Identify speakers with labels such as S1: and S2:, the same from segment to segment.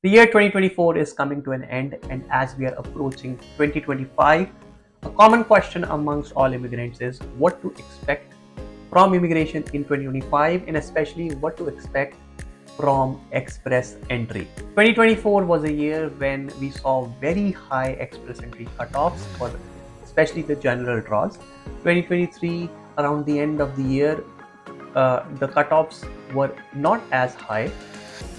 S1: The year 2024 is coming to an end, and as we are approaching 2025, a common question amongst all immigrants is what to expect from immigration in 2025, and especially what to expect from express entry. 2024 was a year when we saw very high express entry cutoffs for especially the general draws. 2023, around the end of the year, the cutoffs were not as high.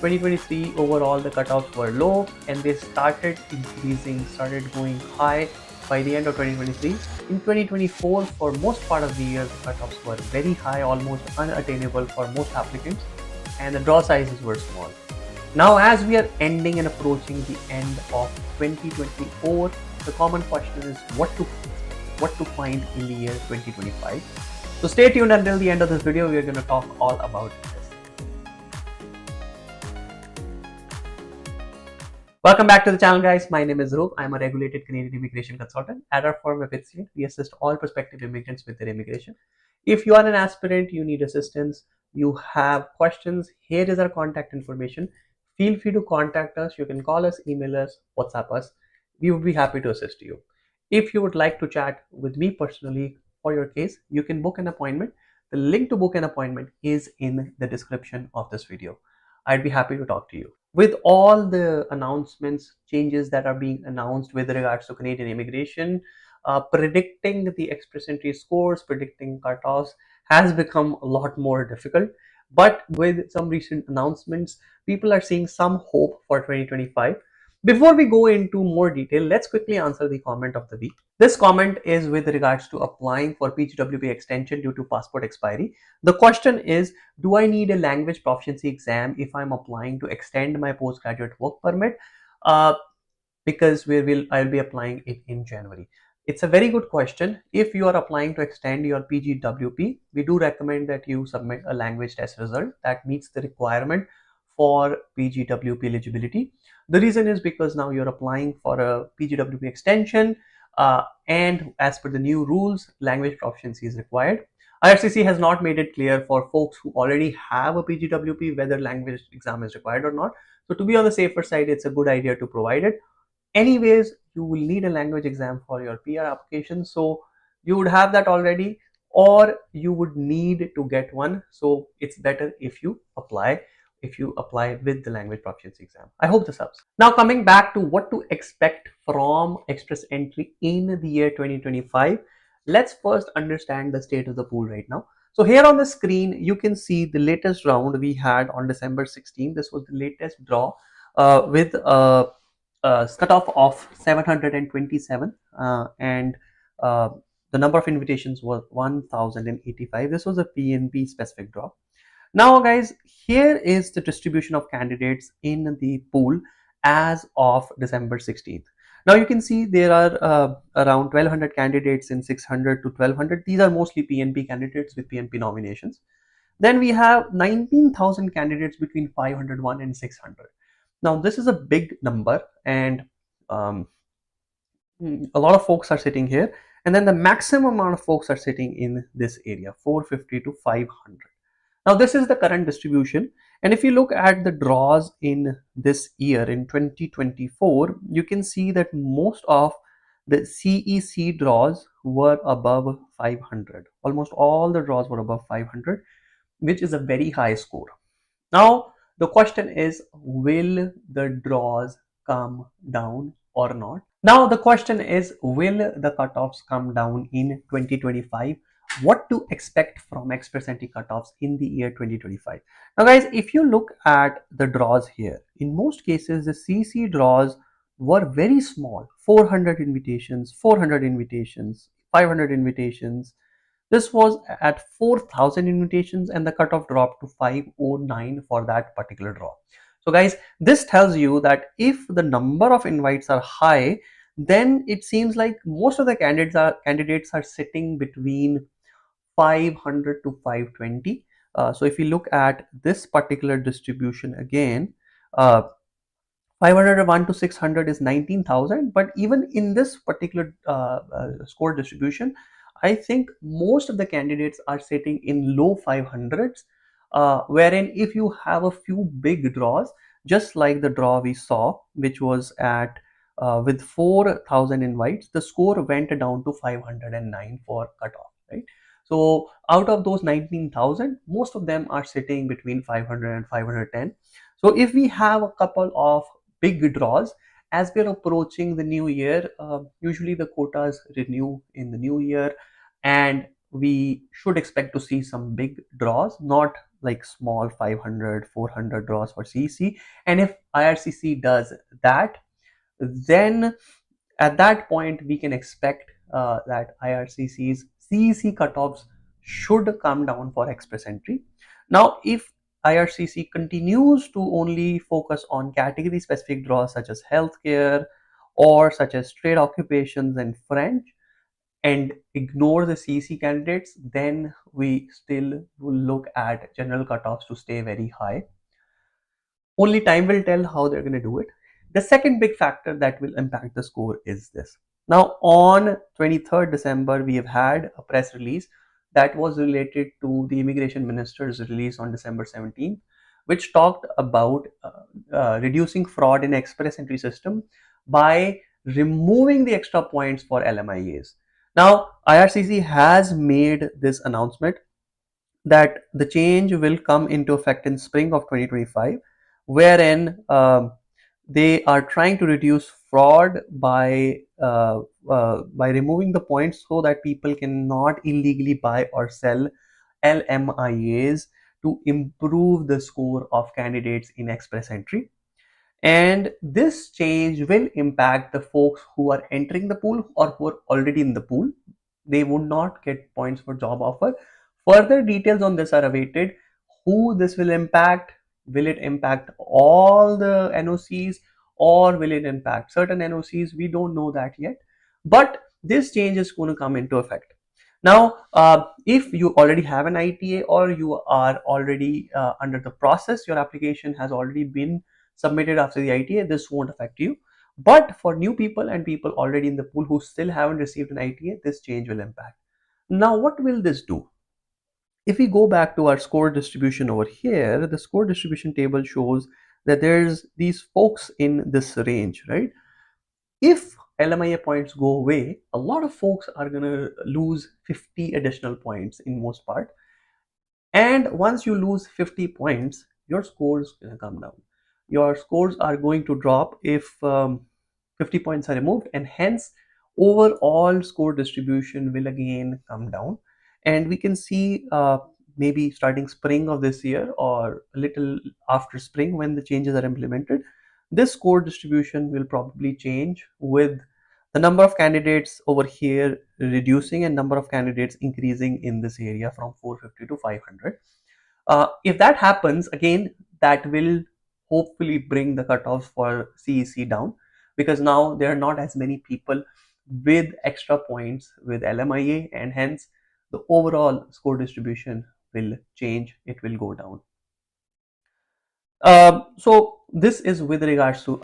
S1: 2023 overall the cutoffs were low and they started increasing, started going high by the end of 2023. In 2024, for most part of the year, the cutoffs were very high, almost unattainable for most applicants, and the draw sizes were small. Now, as we are ending and approaching the end of 2024, the common question is what to find in the year 2025. So stay tuned until the end of this video. We are going to talk all about this. Welcome back to the channel, guys. My name is Dhruv. I'm a regulated Canadian immigration consultant. At our firm Effizient, we assist all prospective immigrants with their immigration. If you are an aspirant, you need assistance, you have questions, here is our contact information. Feel free to contact us. You can call us, email us, WhatsApp us. We would be happy to assist you. If you would like to chat with me personally for your case, you can book an appointment. The link to book an appointment is in the description of this video. I'd be happy to talk to you. With all the announcements, changes that are being announced with regards to Canadian immigration, predicting the express entry scores, predicting cutoffs has become a lot more difficult. But with some recent announcements, people are seeing some hope for 2025. Before we go into more detail, let's quickly answer the comment of the week. This comment is with regards to applying for PGWP extension due to passport expiry. The question is, do I need a language proficiency exam if I'm applying to extend my postgraduate work permit? Because I'll be applying it in January. It's a very good question. If you are applying to extend your PGWP, we do recommend that you submit a language test result that meets the requirement for PGWP eligibility. The reason is because now you're applying for a PGWP extension, and as per the new rules, language proficiency is required. IRCC has not made it clear for folks who already have a PGWP whether language exam is required or not. So to be on the safer side, it's a good idea to provide it. Anyways, you will need a language exam for your PR application, so you would have that already, or you would need to get one. So it's better if you apply with the language proficiency exam. I hope this helps. Now, coming back to what to expect from express entry in the year 2025, let's first understand the state of the pool right now. So here on the screen, you can see the latest round we had on December 16. This was the latest draw with a cutoff of 727, and the number of invitations was 1085. This was a PNP specific draw. Now, guys, here is the distribution of candidates in the pool as of December 16th. Now, you can see there are around 1200 candidates in 600 to 1200. These are mostly PNP candidates with PNP nominations. Then we have 19,000 candidates between 501 and 600. Now, this is a big number, and a lot of folks are sitting here. And then the maximum amount of folks are sitting in this area, 450 to 500. Now, this is the current distribution, and if you look at the draws in this year, in 2024, you can see that most of the CEC draws were above 500. Almost all the draws were above 500, which is a very high score. Now, the question is, will the draws come down or not? Now, the question is, will the cutoffs come down in 2025? What to expect from express entry cutoffs in the year 2025. Now, guys, if you look at the draws here, in most cases the CC draws were very small, 400 invitations, 400 invitations, 500 invitations. This was at 4,000 invitations, and the cutoff dropped to 509 for that particular draw. So guys, this tells you that if the number of invites are high, then it seems like most of the candidates are sitting between 500 to 520. So if you look at this particular distribution again, 501 to 600 is 19,000. But even in this particular score distribution, I think most of the candidates are sitting in low 500s, wherein if you have a few big draws, just like the draw we saw, which was at with 4,000 invites, the score went down to 509 for cutoff, right? So out of those 19,000, most of them are sitting between 500 and 510. So if we have a couple of big draws, as we're approaching the new year, usually the quotas renew in the new year, and we should expect to see some big draws, not like small 500, 400 draws for CEC. And if IRCC does that, then at that point we can expect that IRCC's CEC cutoffs should come down for express entry. Now, if IRCC continues to only focus on category specific draws such as healthcare or such as trade occupations and French, and ignore the CEC candidates, then we still will look at general cutoffs to stay very high. Only time will tell how they're going to do it. The second big factor that will impact the score is this. Now, on 23rd December, we have had a press release that was related to the immigration minister's release on December 17th, which talked about reducing fraud in express entry system by removing the extra points for LMIAs. Now, IRCC has made this announcement that the change will come into effect in spring of 2025, wherein they are trying to reduce fraud by removing the points so that people cannot illegally buy or sell LMIAs to improve the score of candidates in express entry. And this change will impact the folks who are entering the pool or who are already in the pool. They would not get points for job offer. Further details on this are awaited. Who this will impact? Will it impact all the NOCs or will it impact certain NOCs? We don't know that yet. But this change is going to come into effect. Now, if you already have an ITA or you are already under the process, your application has already been submitted after the ITA, this won't affect you. But for new people and people already in the pool who still haven't received an ITA, this change will impact. Now, what will this do? If we go back to our score distribution over here, the score distribution table shows that there's these folks in this range, right? If LMIA points go away, a lot of folks are going to lose 50 additional points in most part. And once you lose 50 points, your scores going to come down. Your scores are going to drop if 50 points are removed, and hence overall score distribution will again come down. And we can see maybe starting spring of this year or a little after spring when the changes are implemented, this score distribution will probably change with the number of candidates over here reducing and number of candidates increasing in this area from 450 to 500. If that happens, again, that will hopefully bring the cutoffs for CEC down, because now there are not as many people with extra points with LMIA, and hence the overall score distribution will change, it will go down. So this is with regards to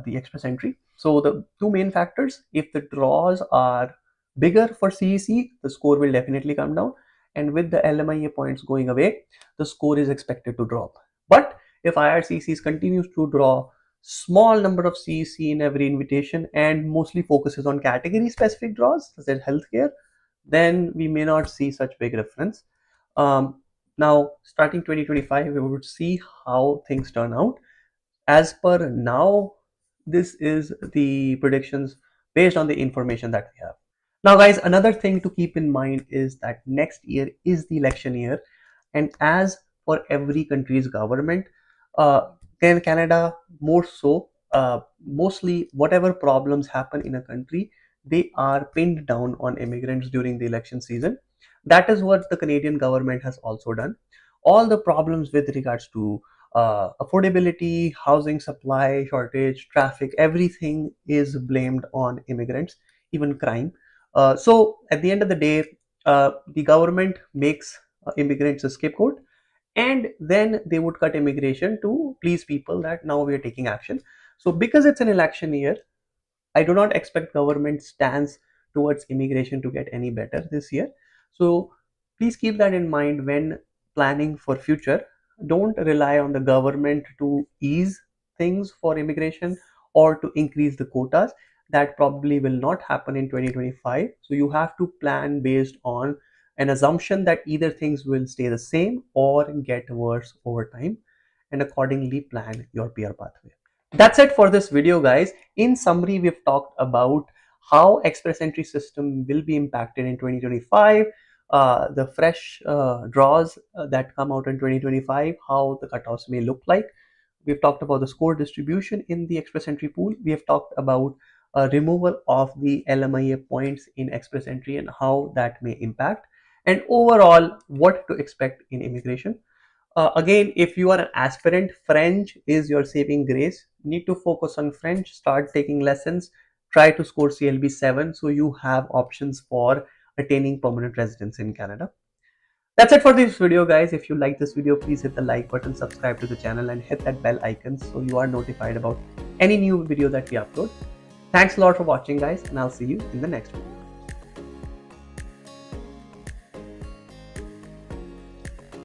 S1: the express entry. So the two main factors, if the draws are bigger for CEC, the score will definitely come down, and with the LMIA points going away, the score is expected to drop. But if IRCC continues to draw small number of CEC in every invitation and mostly focuses on category specific draws such as healthcare, then we may not see such big difference. Now, starting 2025, we would see how things turn out. As per now, this is the predictions based on the information that we have. Now, guys, another thing to keep in mind is that next year is the election year, and as for every country's government, in Canada more so, mostly whatever problems happen in a country, they are pinned down on immigrants during the election season. That is what the Canadian government has also done. All the problems with regards to affordability, housing supply, shortage, traffic, everything is blamed on immigrants, even crime. So at the end of the day, the government makes immigrants a scapegoat, and then they would cut immigration to please people that now we are taking action. So because it's an election year, I do not expect government stance towards immigration to get any better this year. So please keep that in mind when planning for future. Don't rely on the government to ease things for immigration or to increase the quotas. That probably will not happen in 2025. So you have to plan based on an assumption that either things will stay the same or get worse over time, and accordingly plan your PR pathway. That's it for this video, guys. In summary, we've talked about how express entry system will be impacted in 2025, the fresh draws that come out in 2025, how the cutoffs may look like. We've talked about the score distribution in the express entry pool. We have talked about removal of the LMIA points in express entry and how that may impact, and overall what to expect in immigration. Again, if you are an aspirant, French is your saving grace. Need to focus on French, start taking lessons, try to score CLB 7 so you have options for attaining permanent residence in Canada. That's it for this video, guys. If you like this video, please hit the like button, subscribe to the channel, and hit that bell icon so you are notified about any new video that we upload. Thanks a lot for watching, guys, and I'll see you in the next video.